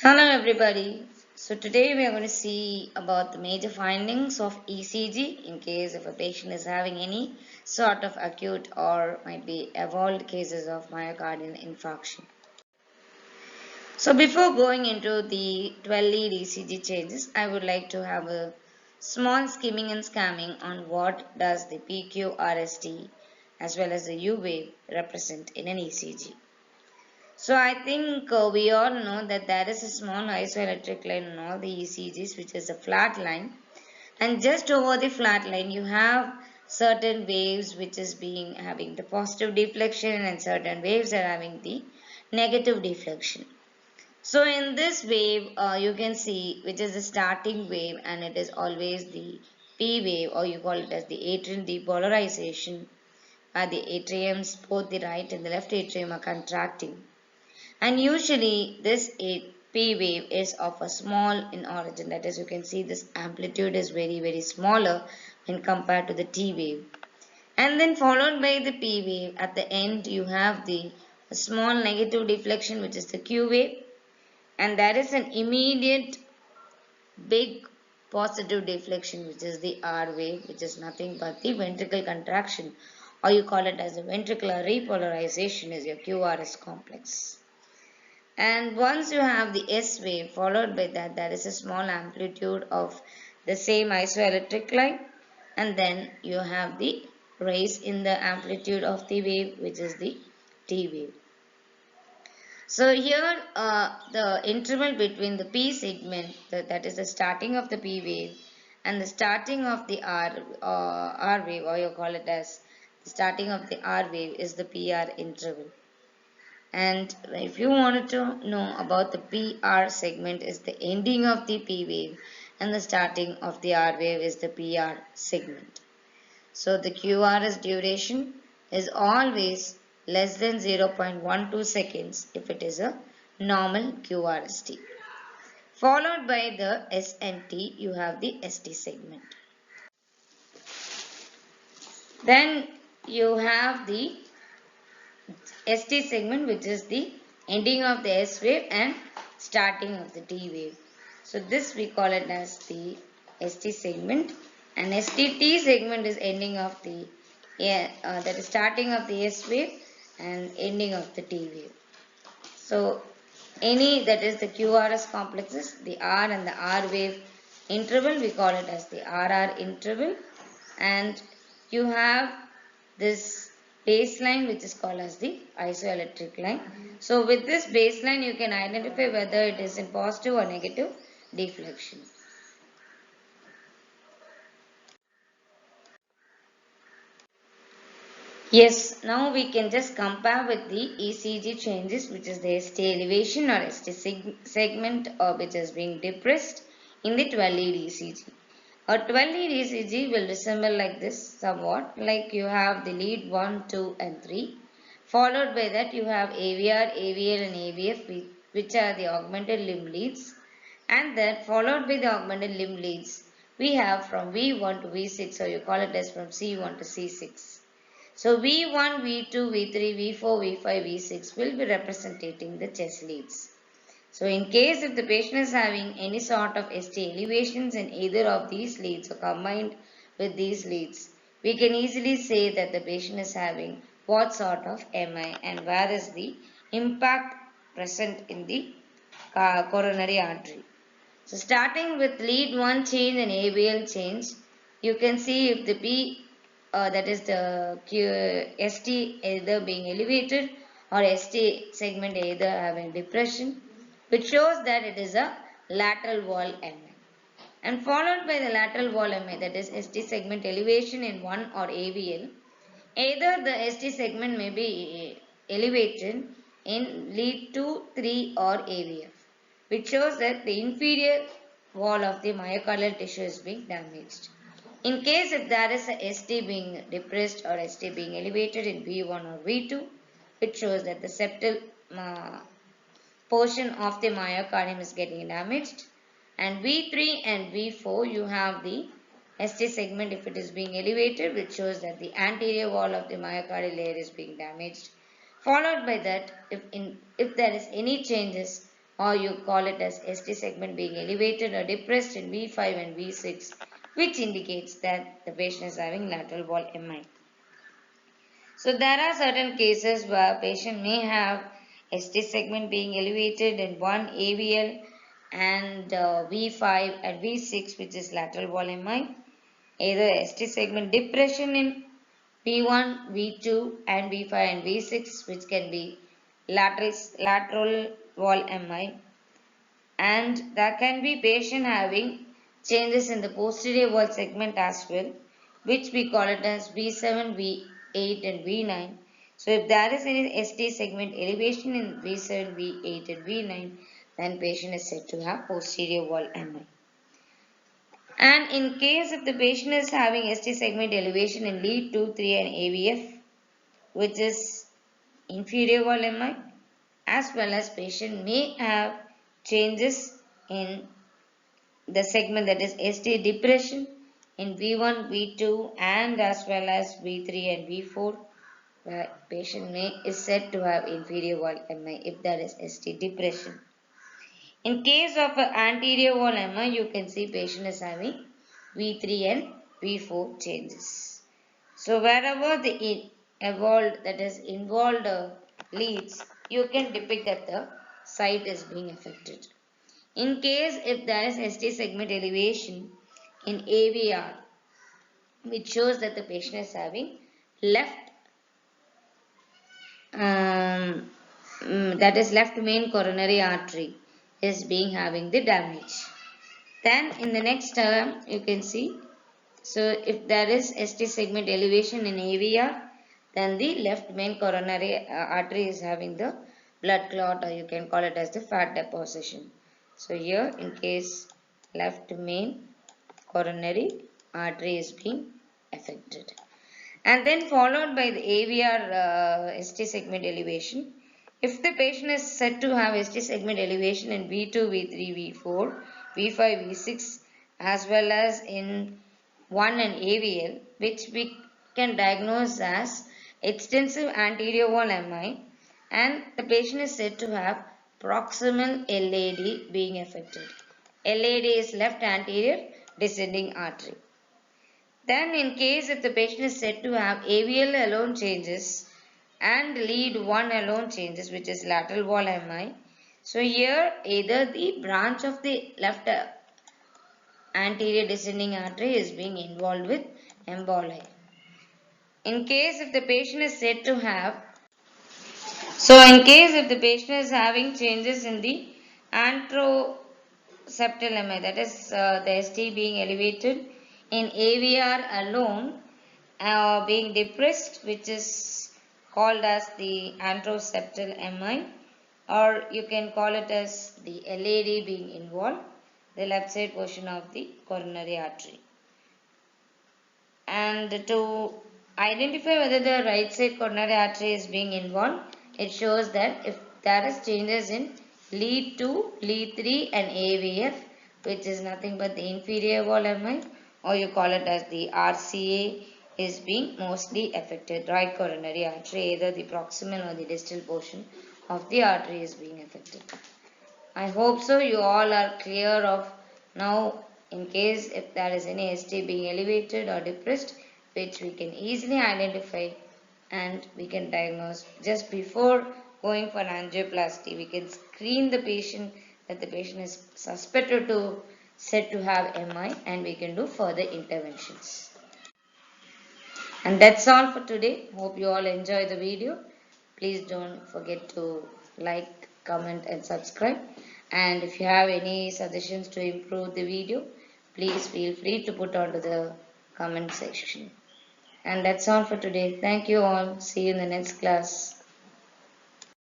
Hello everybody. So today we are going to see about the major findings of ECG in case if a patient is having any sort of acute or might be evolved cases of myocardial infarction. So before going into the 12 lead ECG changes, I would like to have a small skimming and scamming on what does the PQRST as well as the U wave represent in an ECG. So I think we all know that there is a small isoelectric line in all the ECGs, which is a flat line, and just over the flat line you have certain waves which is being having the positive deflection and certain waves are having the negative deflection. So in this wave you can see which is the starting wave, and it is always the P wave, or you call it as the atrial depolarization. The atriums, both the right and the left atrium, are contracting, and usually this P wave is of a small in origin, that is you can see this amplitude is very smaller when compared to the T wave, and then followed by the P wave. At the end you have the small negative deflection, which is the Q wave, and there is an immediate big positive deflection, which is the R wave, which is nothing but the ventricle contraction, or you call it as a ventricular repolarization, is your QRS complex. And once you have the S wave, followed by that, there is a small amplitude of the same isoelectric line, and then you have the rise in the amplitude of the wave, which is the T wave. So here the interval between the P segment, that is the starting of the P wave, and the starting of the R wave, or you call it as the starting of the R wave, is the PR interval. And if you wanted to know about the PR segment, is the ending of the P wave, and the starting of the R wave is the PR segment. So the QRS duration is always less than 0.12 seconds if it is a normal QRST. Followed by the SNT, you have the ST segment. Then you have the ST segment, which is the ending of the S wave and starting of the T wave. So this we call it as the ST segment, and STT segment is ending of the that is starting of the S wave and ending of the T wave. So any that is the QRS complexes, the R and the R wave interval, we call it as the RR interval, and you have this baseline which is called as the isoelectric line. So with this baseline you can identify whether it is in positive or negative deflection. Yes, now we can just compare with the ECG changes, which is the ST elevation or ST segment, or which is being depressed in the 12 lead ECG. A 12 lead ECG will resemble like this somewhat, like you have the lead 1, 2 and 3. Followed by that you have AVR, AVL and AVF, which are the augmented limb leads. And then followed by the augmented limb leads, we have from V1 to V6, or you call it as from C1 to C6. So V1, V2, V3, V4, V5, V6 will be representing the chest leads. So in case if the patient is having any sort of ST elevations in either of these leads or combined with these leads, we can easily say that the patient is having what sort of MI and where is the impact present in the coronary artery. So starting with lead 1 change and AVL change, you can see if the P, that is the ST either being elevated or ST segment either having depression, which shows that it is a lateral wall MI. And followed by the lateral wall MI, that is ST segment elevation in 1 or AVL, either the ST segment may be elevated in lead 2, 3 or AVF, which shows that the inferior wall of the myocardial tissue is being damaged. In case if there is a ST being depressed or ST being elevated in V1 or V2, it shows that the septal portion of the myocardium is getting damaged. And V3 and V4, you have the ST segment if it is being elevated, which shows that the anterior wall of the myocardial layer is being damaged. Followed by that, if there is any changes or you call it as ST segment being elevated or depressed in V5 and V6, which indicates that the patient is having lateral wall MI. So there are certain cases where patient may have ST segment being elevated in one AVL and V5 and V6, which is lateral wall MI, either ST segment depression in V1, V2 and V5 and V6, which can be lateral wall MI, and there can be patient having changes in the posterior wall segment as well, which we call it as V7, V8 and V9. So if there is any ST segment elevation in V7, V8 and V9, then patient is said to have posterior wall MI. And in case if the patient is having ST segment elevation in lead 2, 3 and AVF, which is inferior wall MI, as well as patient may have changes in the segment, that is ST depression in V1, V2 and as well as V3 and V4, where patient is said to have inferior wall MI if there is ST depression. In case of anterior wall MI, you can see patient is having V3 and V4 changes. So wherever the involved leads, you can depict that the site is being affected. In case if there is ST segment elevation in AVR, which shows that the patient is having left left main coronary artery is being having the damage. Then in the next term you can see, so if there is ST segment elevation in AVR, then the left main coronary artery is having the blood clot, or you can call it as the fat deposition. So here in case left main coronary artery is being affected. And then followed by the AVR ST segment elevation. If the patient is said to have ST segment elevation in V2, V3, V4, V5, V6 as well as in 1 and AVL, which we can diagnose as extensive anterior wall MI, and the patient is said to have proximal LAD being affected. LAD is left anterior descending artery. Then in case if the patient is said to have AVL alone changes and lead 1 alone changes, which is lateral wall MI, so here either the branch of the left anterior descending artery is being involved with emboli. In case if the patient is said to have, so in case if the patient is having changes in the anteroseptal MI, that is the ST being elevated in AVR alone, being depressed, which is called as the anteroseptal MI, or you can call it as the LAD being involved, the left side portion of the coronary artery. And to identify whether the right side coronary artery is being involved, it shows that if there is changes in lead 2, lead 3 and AVF, which is nothing but the inferior wall MI, or you call it as the RCA, is being mostly affected. Right coronary artery, either the proximal or the distal portion of the artery is being affected. I hope so you all are clear of now. In case if there is any ST being elevated or depressed, which we can easily identify and we can diagnose just before going for an angioplasty. We can screen the patient that the patient is suspected to said to have MI, and we can do further interventions. And that's all for today. Hope you all enjoy the video. Please don't forget to like, comment and subscribe. And if you have any suggestions to improve the video, please feel free to put onto the comment section. And that's all for today. Thank you all. See you in the next class.